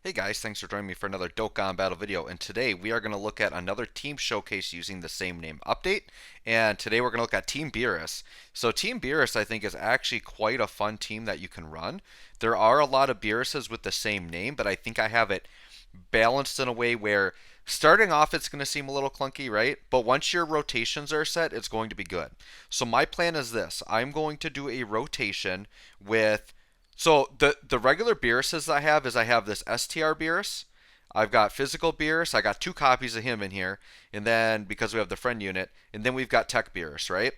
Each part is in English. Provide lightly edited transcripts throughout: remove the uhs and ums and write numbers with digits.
Hey guys, thanks for joining me for another Dokkan Battle video, and today we are going to look at another team showcase using the same name update, and today we're going to look at Team Beerus. So Team Beerus I think is actually quite a fun team that you can run. There are a lot of Beeruses with the same name, but I think I have it balanced in a way where starting off it's going to seem a little clunky, right? But once your rotations are set, it's going to be good. So my plan is this. I'm going to do a rotation with the regular Beeruses I have this STR Beerus. I've got physical Beerus. I got two copies of him in here, and then because we have the friend unit, and then we've got Tech Beerus, right?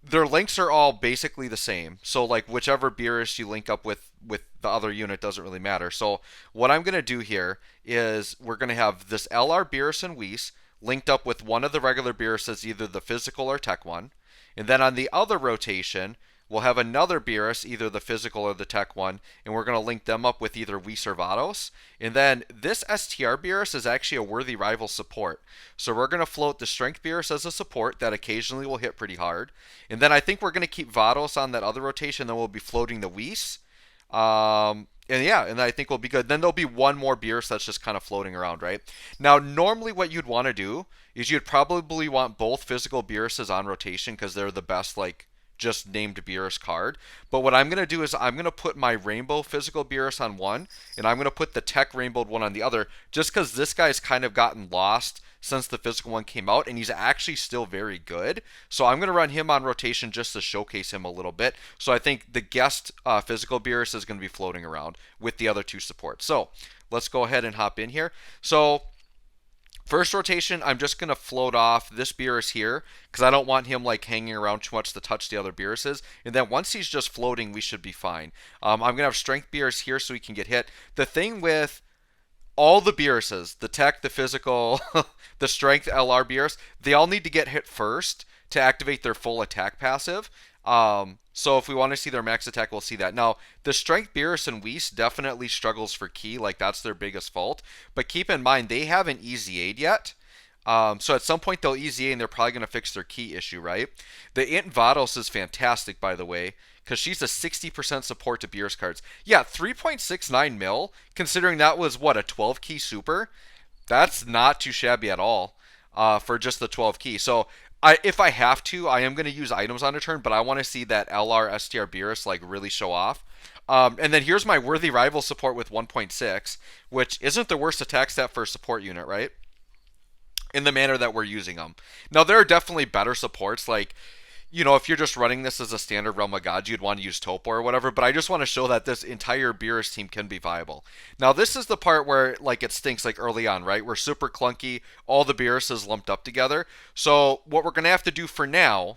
Their links are all basically the same. So like whichever Beerus you link up with the other unit doesn't really matter. So what I'm gonna do here is we're gonna have this LR Beerus and Whis linked up with one of the regular Beeruses, either the physical or tech one. And then on the other rotation, we'll have another Beerus, either the physical or the tech one, and we're going to link them up with either Whis or Vados. And then this STR Beerus is actually a worthy rival support. So we're going to float the Strength Beerus as a support that occasionally will hit pretty hard. And then I think we're going to keep Vados on that other rotation, then we'll be floating the Whis. And yeah, and I think we'll be good. Then there'll be one more Beerus that's just kind of floating around, right? Now, normally what you'd want to do is you'd probably want both physical Beeruses on rotation because they're the best, like, just named Beerus card. But what I'm going to do is I'm going to put my rainbow physical Beerus on one, and I'm going to put the tech rainbowed one on the other, just because this guy's kind of gotten lost since the physical one came out, and he's actually still very good. So I'm going to run him on rotation just to showcase him a little bit. So I think the guest physical Beerus is going to be floating around with the other two supports. So let's go ahead and hop in here. So first rotation, I'm just going to float off this Beerus here because I don't want him like hanging around too much to touch the other Beeruses. And then once he's just floating, we should be fine. I'm going to have Strength Beerus here so he can get hit. The thing with all the Beeruses, the tech, the physical, the strength LR Beerus, they all need to get hit first to activate their full attack passive. So if we want to see their max attack, we'll see that. Now, the strength Beerus and Whis definitely struggles for key, like that's their biggest fault. But keep in mind, they haven't easy aid yet. So at some point they'll easy aid and they're probably going to fix their key issue, right? The Int Vados is fantastic, by the way, because she's a 60% support to Beerus cards. Yeah, 3.69 mil, considering that was, what, a 12 key super? That's not too shabby at all for just the 12 key. So if I have to, I am going to use items on a turn, but I want to see that LR STR Beerus like really show off. And then here's my worthy rival support with 1.6, which isn't the worst attack stat for a support unit, right? In the manner that we're using them. Now, there are definitely better supports, like, you know, if you're just running this as a standard Realm of Gods, you'd want to use Topo or whatever, but I just want to show that this entire Beerus team can be viable. Now, this is the part where, like, it stinks, like, early on, right? We're super clunky, all the Beerus is lumped up together. So, what we're going to have to do for now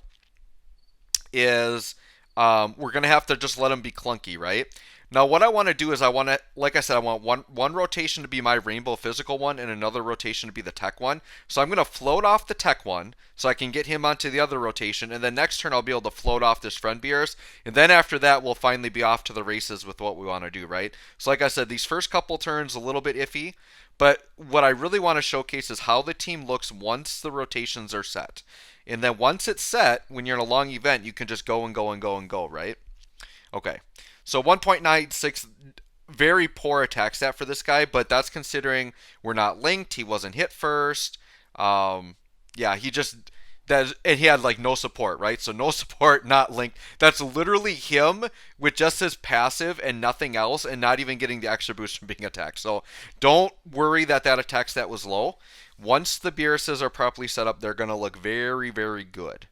is we're going to have to just let them be clunky, right? Now, what I want to do is I want to, like I said, I want one rotation to be my rainbow physical one and another rotation to be the tech one. So I'm going to float off the tech one so I can get him onto the other rotation. And then next turn I'll be able to float off this friend Beerus. And then after that, we'll finally be off to the races with what we want to do, right? So like I said, these first couple turns a little bit iffy. But what I really want to showcase is how the team looks once the rotations are set. And then once it's set, when you're in a long event, you can just go and go and go and go, right? Okay. So 1.96, very poor attack stat for this guy, but that's considering we're not linked. He wasn't hit first. Yeah, he just and he had like no support, right? So no support, not linked. That's literally him with just his passive and nothing else, and not even getting the extra boost from being attacked. So don't worry that attack stat was low. Once the Beeruses are properly set up, they're gonna look very, very good.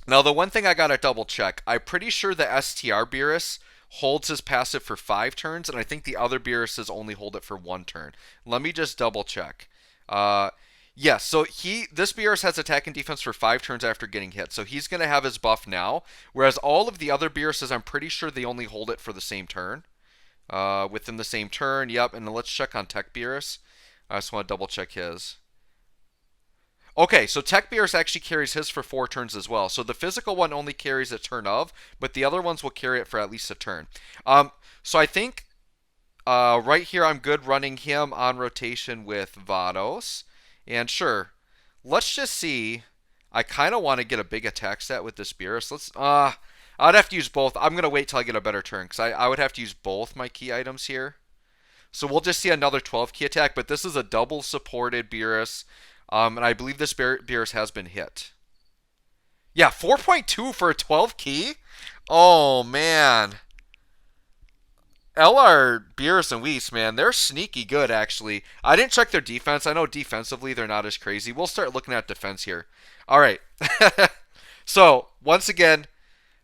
Now, the one thing I gotta double check, I'm pretty sure the STR Beerus holds his passive for 5 turns, and I think the other Beeruses only hold it for 1 turn. Let me just double check. Yes, so this Beerus has attack and defense for 5 turns after getting hit, so he's gonna have his buff now. Whereas all of the other Beeruses, I'm pretty sure they only hold it for the same turn. Within the same turn, yep. And then let's check on Tech Beerus. I just want to double check his. Okay, so Tech Beerus actually carries his for 4 turns as well. So the physical one only carries a turn of, but the other ones will carry it for at least a turn. So I think right here I'm good running him on rotation with Vados. And sure, let's just see. I kind of want to get a big attack stat with this Beerus. I'd have to use both. I'm going to wait till I get a better turn because I would have to use both my key items here. So we'll just see another 12 key attack, but this is a double supported Beerus. And I believe this Beerus has been hit. Yeah, 4.2 for a 12 key? Oh, man. LR, Beerus, and Weiss, man, they're sneaky good, actually. I didn't check their defense. I know defensively they're not as crazy. We'll start looking at defense here. All right. So, once again,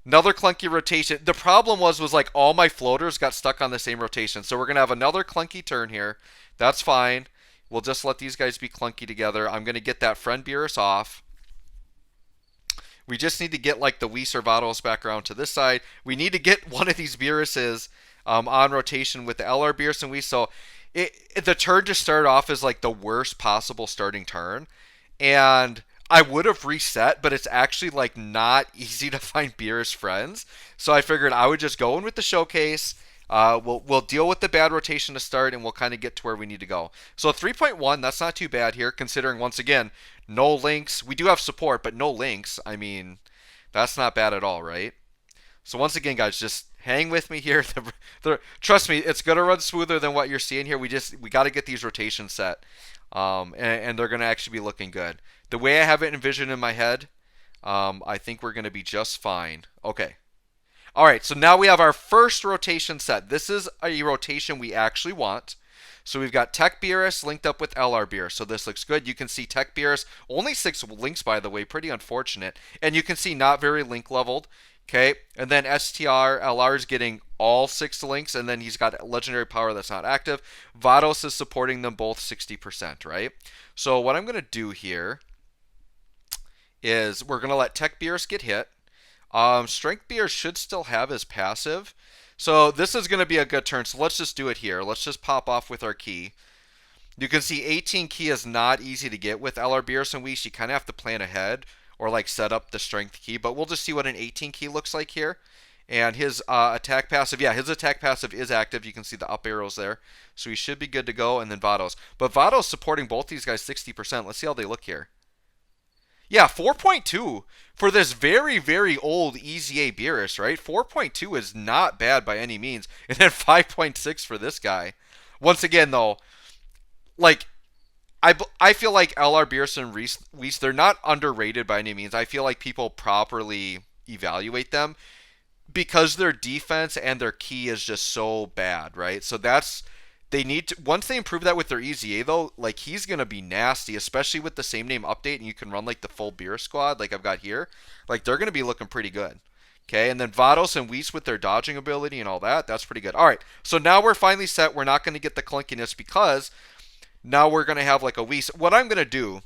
another clunky rotation. The problem was like all my floaters got stuck on the same rotation. So we're going to have another clunky turn here. That's fine. We'll just let these guys be clunky together. I'm going to get that friend Beerus off. We just need to get like the Weiss or Vados back around to this side. We need to get one of these Beeruses on rotation with the LR Beerus and Weiss. So the turn just started off as like the worst possible starting turn. And I would have reset, but it's actually like not easy to find Beerus friends. So I figured I would just go in with the showcase. We'll deal with the bad rotation to start, and we'll kind of get to where we need to go. So 3.1, that's not too bad here, considering once again no links. We do have support, but no links. I mean, that's not bad at all, right? So once again, guys, just hang with me here. Trust me, it's gonna run smoother than what you're seeing here. We got to get these rotations set, and they're gonna actually be looking good. The way I have it envisioned in my head, I think we're gonna be just fine. Okay. All right, so now we have our first rotation set. This is a rotation we actually want. So we've got Tech Beerus linked up with LR Beerus. So this looks good. You can see Tech Beerus, only 6 links, by the way, pretty unfortunate. And you can see not very link leveled. Okay, and then STR, LR is getting all 6 links, and then he's got legendary power that's not active. Vados is supporting them both 60%, right? So what I'm going to do here is we're going to let Tech Beerus get hit. Strength Beerus should still have his passive. So this is going to be a good turn. So let's just do it here. Let's just pop off with our key. You can see 18 key is not easy to get with LR Beerus and Weiss. You kind of have to plan ahead or like set up the strength key. But we'll just see what an 18 key looks like here. And his attack passive, yeah, his attack passive is active. You can see the up arrows there. So he should be good to go. And then Vados. But Vados supporting both these guys 60%. Let's see how they look here. Yeah, 4.2 for this very, very old EZA Beerus, right? 4.2 is not bad by any means. And then 5.6 for this guy. Once again, though, like, I feel like LR Beerus and Weiss, they're not underrated by any means. I feel like people properly evaluate them because their defense and their key is just so bad, right? So they need to, once they improve that with their EZA though, like he's going to be nasty, especially with the same name update and you can run like the full Beerus squad like I've got here. Like they're going to be looking pretty good. Okay, and then Vados and Weiss with their dodging ability and all that, that's pretty good. All right, so now we're finally set. We're not going to get the clunkiness because now we're going to have like a Weiss. What I'm going to do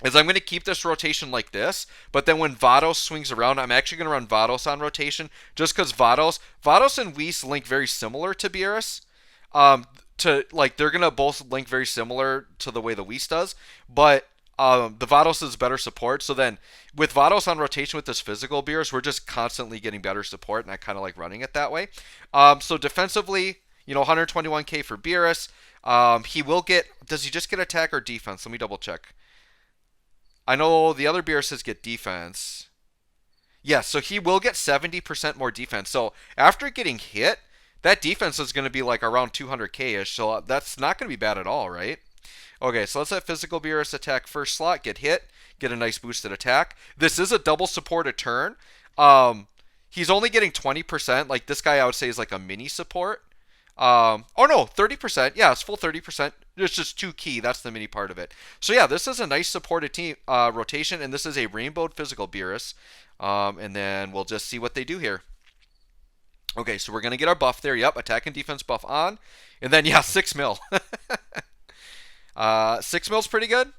is I'm going to keep this rotation like this, but then when Vados swings around, I'm actually going to run Vados on rotation just because Vados and Weiss link very similar to Beerus. They're gonna both link very similar to the way the Weiss does, but the Vados is better support. So then with Vados on rotation with this physical Beerus, we're just constantly getting better support, and I kind of like running it that way. So defensively, 121k for Beerus. He will get. Does he just get attack or defense? Let me double check. I know the other Beeruses get defense. Yes, so he will get 70% more defense. So after getting hit, that defense is going to be like around 200k-ish, so that's not going to be bad at all, right? Okay, so let's let Physical Beerus attack first slot, get hit, get a nice boosted attack. This is a double supported turn. He's only getting 20%. Like, this guy I would say is like a mini support. Oh no, 30%. Yeah, it's full 30%. It's just 2 key. That's the mini part of it. So yeah, this is a nice supported team rotation, and this is a rainbowed Physical Beerus. And then we'll just see what they do here. Okay, so we're going to get our buff there. Yep, attack and defense buff on. And then, yeah, 6 mil. 6 mil's pretty good.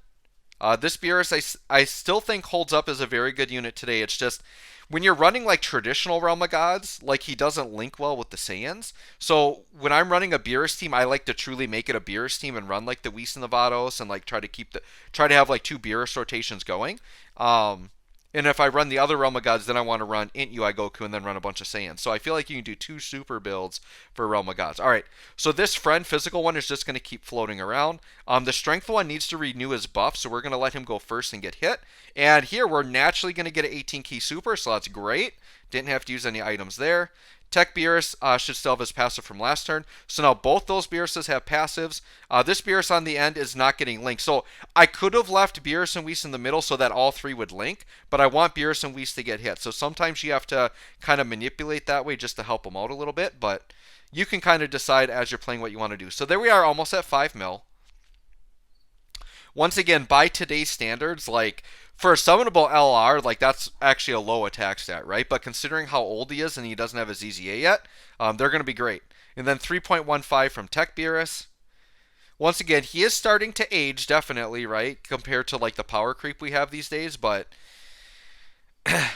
This Beerus, I still think holds up as a very good unit today. It's just, when you're running like traditional Realm of Gods, like he doesn't link well with the Saiyans. So when I'm running a Beerus team, I like to truly make it a Beerus team and run like the Weiss and the Vados and like try to have like 2 Beerus rotations going. And if I run the other Realm of Gods, then I want to run Int UI Goku and then run a bunch of Saiyans. So I feel like you can do 2 super builds for Realm of Gods. All right, so this friend physical one is just going to keep floating around. The strength one needs to renew his buff, so we're going to let him go first and get hit. And here we're naturally going to get an 18 key super, so that's great. Didn't have to use any items there. Tech Beerus should still have his passive from last turn. So now both those Beeruses have passives. This Beerus on the end is not getting linked. So I could have left Beerus and Whis in the middle so that all three would link, but I want Beerus and Whis to get hit. So sometimes you have to kind of manipulate that way just to help them out a little bit, but you can kind of decide as you're playing what you want to do. So there we are, almost at 5 mil. Once again, by today's standards, like for a summonable LR, like that's actually a low attack stat, right? But considering how old he is and he doesn't have his EZA yet, they're going to be great. And then 3.15 from Tech Beerus. Once again, he is starting to age, definitely, right? Compared to like the power creep we have these days, but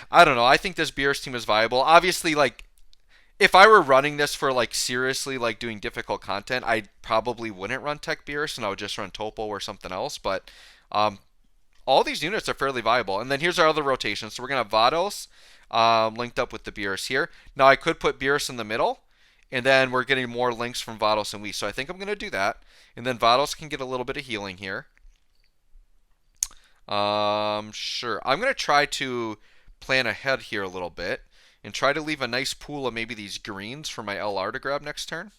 I don't know. I think this Beerus team is viable. Obviously, like if I were running this for like seriously like doing difficult content, I probably wouldn't run Tech Beerus and I would just run Topo or something else. But all these units are fairly viable. And then here's our other rotation. So we're gonna have Vados linked up with the Beerus here. Now I could put Beerus in the middle, and then we're getting more links from Vados and Whis. So I think I'm gonna do that. And then Vados can get a little bit of healing here. Sure. I'm gonna try to plan ahead here a little bit and try to leave a nice pool of maybe these greens for my LR to grab next turn.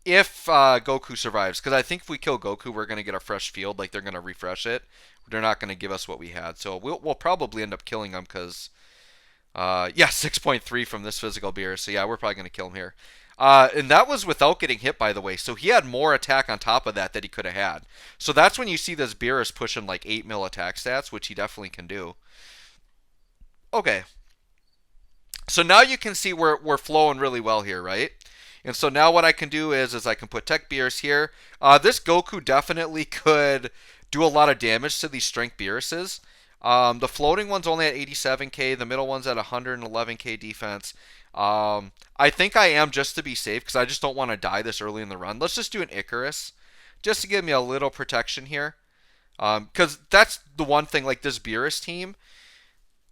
If Goku survives, because I think if we kill Goku, we're going to get a fresh field. Like, they're going to refresh it. They're not going to give us what we had. So we'll probably end up killing him because, yeah, 6.3 from this physical Beerus. So, yeah, we're probably going to kill him here. And that was without getting hit, by the way. So he had more attack on top of that he could have had. So that's when you see this Beerus pushing like 8 mil attack stats, which he definitely can do. Okay, so now you can see we're flowing really well here, right? And so now what I can do is I can put Tech Beerus here. This Goku definitely could do a lot of damage to these Strength Beeruses. The floating one's only at 87k. The middle one's at 111k defense. I think I am just to be safe because I just don't want to die this early in the run. Let's just do an Icarus just to give me a little protection here. Because that's the one thing, like this Beerus team,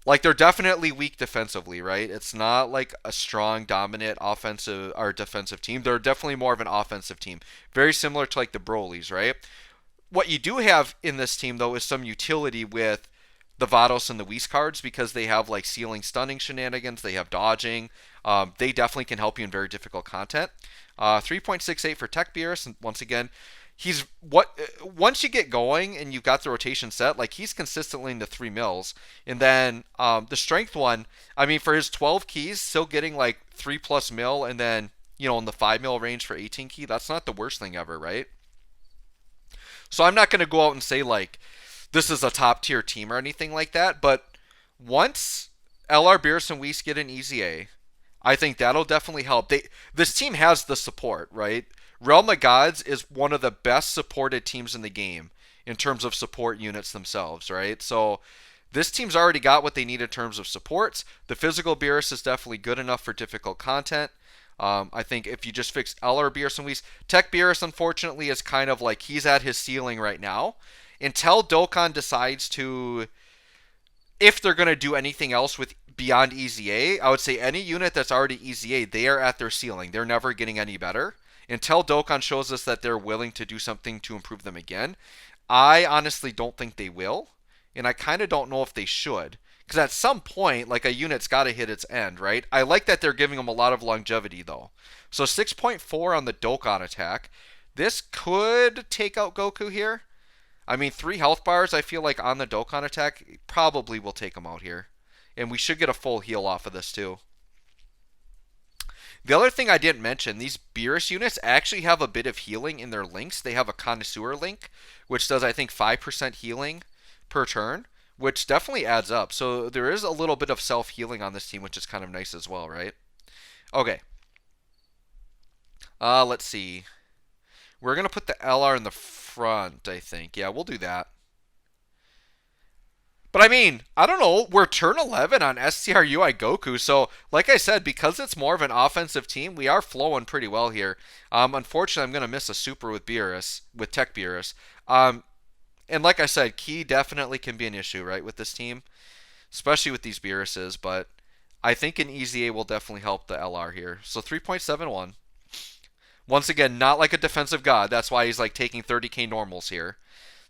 like they're definitely weak defensively, right? It's not like a strong, dominant offensive or defensive team. They're definitely more of an offensive team, very similar to like the Brolys, right? What you do have in this team though is some utility with the Vados and the Whis cards because they have like ceiling stunning shenanigans. They have dodging. They definitely can help you in very difficult content. 3.68 for Tech Beerus, and once again, he's what once you get going and you've got the rotation set, like he's consistently into 3 mils. And then the strength one, I mean, for his 12 keys, still getting like 3+ mil, and then in the 5 mil range for 18 key. That's not the worst thing ever, right? So I'm not going to go out and say like this is a top tier team or anything like that, but once LR Beerus and Whis get an EZA, I think that'll definitely help. This team has the support, right? Realm of Gods is one of the best supported teams in the game in terms of support units themselves, right? So this team's already got what they need in terms of supports. The physical Beerus is definitely good enough for difficult content. I think if you just fix LR Beerus and Whis, Tech Beerus unfortunately is kind of like he's at his ceiling right now. Until Dokkan decides to, if they're going to do anything else with beyond EZA, I would say any unit that's already EZA, they are at their ceiling. They're never getting any better. Until Dokkan shows us that they're willing to do something to improve them again, I honestly don't think they will. And I kind of don't know if they should. Because at some point, like a unit's got to hit its end, right? I like that they're giving them a lot of longevity, though. So 6.4 on the Dokkan attack. This could take out Goku here. I mean, 3 health bars, I feel like on the Dokkan attack, probably will take him out here. And we should get a full heal off of this, too. The other thing I didn't mention, these Beerus units actually have a bit of healing in their links. They have a Connoisseur link, which does, I think, 5% healing per turn, which definitely adds up. So there is a little bit of self-healing on this team, which is kind of nice as well, right? Okay. Let's see. We're going to put the LR in the front, I think. Yeah, we'll do that. But I mean, I don't know. We're turn 11 on STRUI Goku. So, like I said, because it's more of an offensive team, we are flowing pretty well here. Unfortunately, I'm going to miss a super with Beerus, with Tech Beerus. And like I said, Key definitely can be an issue, right, with this team. Especially with these Beeruses. But I think an EZA will definitely help the LR here. So 3.71. Once again, not like a defensive god. That's why he's like taking 30k normals here.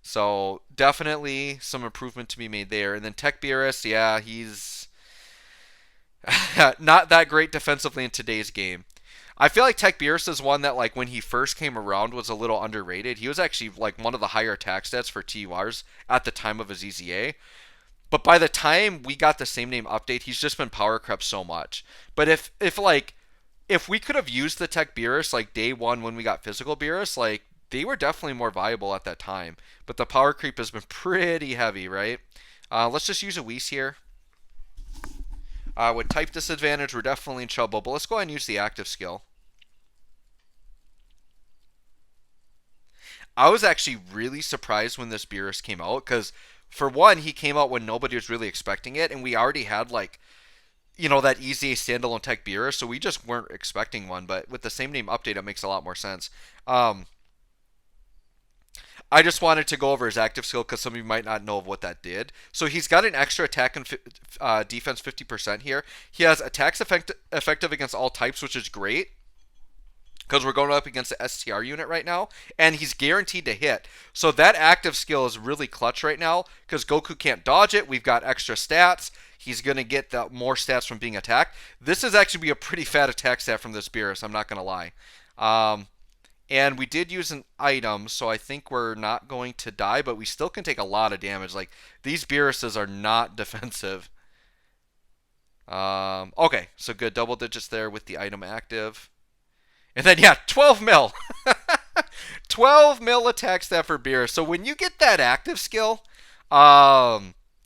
So definitely some improvement to be made there. And then Tech Beerus, yeah, he's Not that great defensively in today's game. I feel like Tech Beerus is one that, like, when he first came around was a little underrated. He was actually like one of the higher attack stats for TURs at the time of his EZA. But by the time we got the same name update, he's just been power crept so much. But if we could have used the Tech Beerus like day one when we got physical Beerus, like they were definitely more viable at that time. But the power creep has been pretty heavy, right? Let's just use a Whis here. With type disadvantage, we're definitely in trouble. But let's go ahead and use the active skill. I was actually really surprised when this Beerus came out because, for one, he came out when nobody was really expecting it, and we already had like that easy standalone Tech Beerus, so we just weren't expecting one. But with the same name update, it makes a lot more sense. I just wanted to go over his active skill because some of you might not know of what that did. So he's got an extra attack and defense 50% here. He has attacks effective against all types, which is great because we're going up against the STR unit right now, and he's guaranteed to hit. So that active skill is really clutch right now because Goku can't dodge it. We've got extra stats. He's going to get the more stats from being attacked. This is actually be a pretty fat attack stat from this Beerus, I'm not going to lie. And we did use an item, so I think we're not going to die, but we still can take a lot of damage. Like, these Beeruses are not defensive. Okay, so good. Double digits there with the item active. And then, yeah, 12 mil. 12 mil attack stat for Beerus. So when you get that active skill,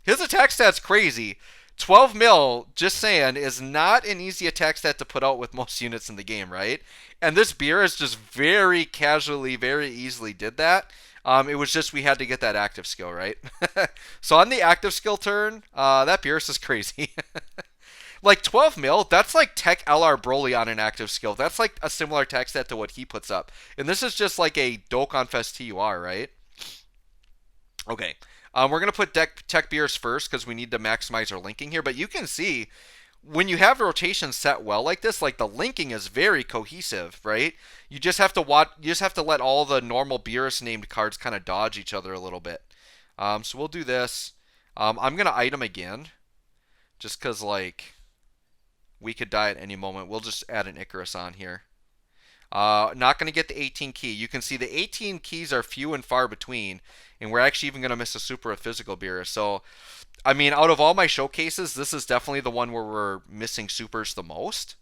his attack stat's crazy. 12 mil, just saying, is not an easy attack stat to put out with most units in the game, right? And this Beerus just very casually, very easily did that. It was just we had to get that active skill, right? So on the active skill turn, that Beerus is crazy. Like 12 mil, that's like Tech LR Broly on an active skill. That's like a similar attack stat to what he puts up. And this is just like a Dokkan Fest TUR, right? Okay. We're going to put Tech Beerus first because we need to maximize our linking here. But you can see when you have rotation set well like this, like the linking is very cohesive, right? You just have to watch. You just have to let all the normal Beerus named cards kind of dodge each other a little bit. So we'll do this. I'm going to item again just because, like, we could die at any moment. We'll just add an Icarus on here. Not going to get the 18 key. You can see the 18 keys are few and far between, and we're actually even going to miss a super with physical Beerus. So, I mean, out of all my showcases, this is definitely the one where we're missing supers the most.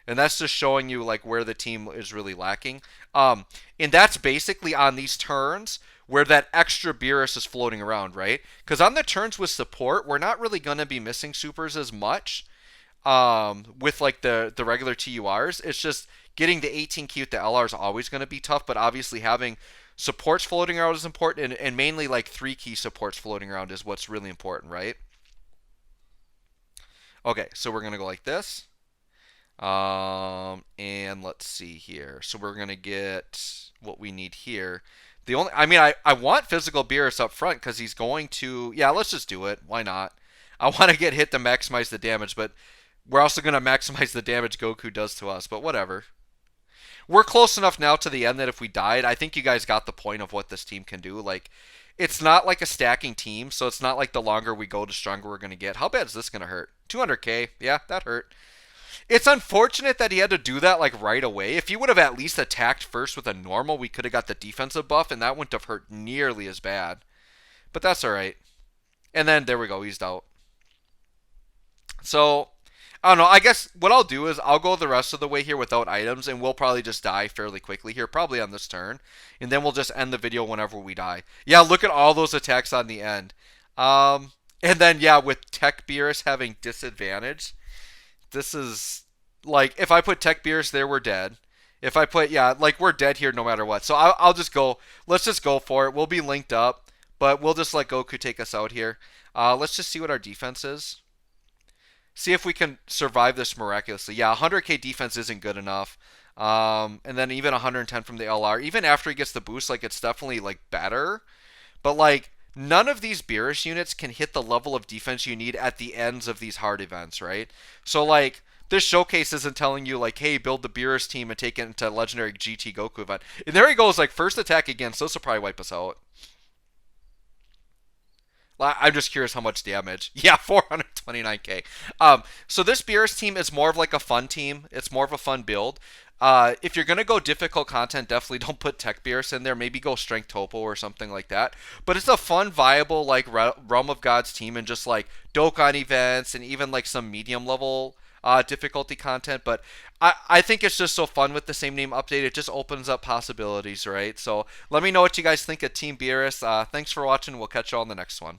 And that's just showing you like where the team is really lacking. And that's basically on these turns where that extra Beerus is floating around, right? Because on the turns with support, we're not really going to be missing supers as much. With like the regular TURs, it's just getting the 18 key with the LR is always going to be tough, but obviously having supports floating around is important, and mainly like 3 key supports floating around is what's really important, right? Okay, so we're going to go like this. And let's see here. So we're going to get what we need here. I want physical Beerus up front because he's going to, yeah, let's just do it. Why not? I want to get hit to maximize the damage, but we're also going to maximize the damage Goku does to us, but whatever. We're close enough now to the end that if we died, I think you guys got the point of what this team can do. Like, it's not like a stacking team, so it's not like the longer we go, the stronger we're going to get. How bad is this going to hurt? 200k. Yeah, that hurt. It's unfortunate that he had to do that like right away. If he would have at least attacked first with a normal, we could have got the defensive buff, and that wouldn't have hurt nearly as bad. But that's all right. And then there we go, eased out. So, I don't know. I guess what I'll do is I'll go the rest of the way here without items, and we'll probably just die fairly quickly here, probably on this turn. And then we'll just end the video whenever we die. Yeah, look at all those attacks on the end. And then, yeah, with Tech Beerus having disadvantage, this is, like, if I put Tech Beerus there, we're dead. If I put, yeah, like, we're dead here no matter what. So I'll just go, let's just go for it. We'll be linked up, but we'll just let Goku take us out here. Let's just see what our defense is. See if we can survive this miraculously. Yeah, 100k defense isn't good enough. And then even 110 from the LR. Even after he gets the boost, like, it's definitely, like, better. But, like, none of these Beerus units can hit the level of defense you need at the ends of these hard events, right? So, like, this showcase isn't telling you, like, hey, build the Beerus team and take it into Legendary GT Goku event. And there he goes, like, first attack again, so this will probably wipe us out. I'm just curious how much damage. Yeah, 400 29K. So this Beerus team is more of like a fun team. It's more of a fun build. If you're gonna go difficult content, definitely don't put Tech Beerus in there. Maybe go Strength Topo or something like that. But it's a fun, viable like Realm of Gods team, and just like Dokkan events and even like some medium level difficulty content. But I think it's just so fun with the same name update. It just opens up possibilities, right? So let me know what you guys think of Team Beerus. Thanks for watching. We'll catch you on the next one.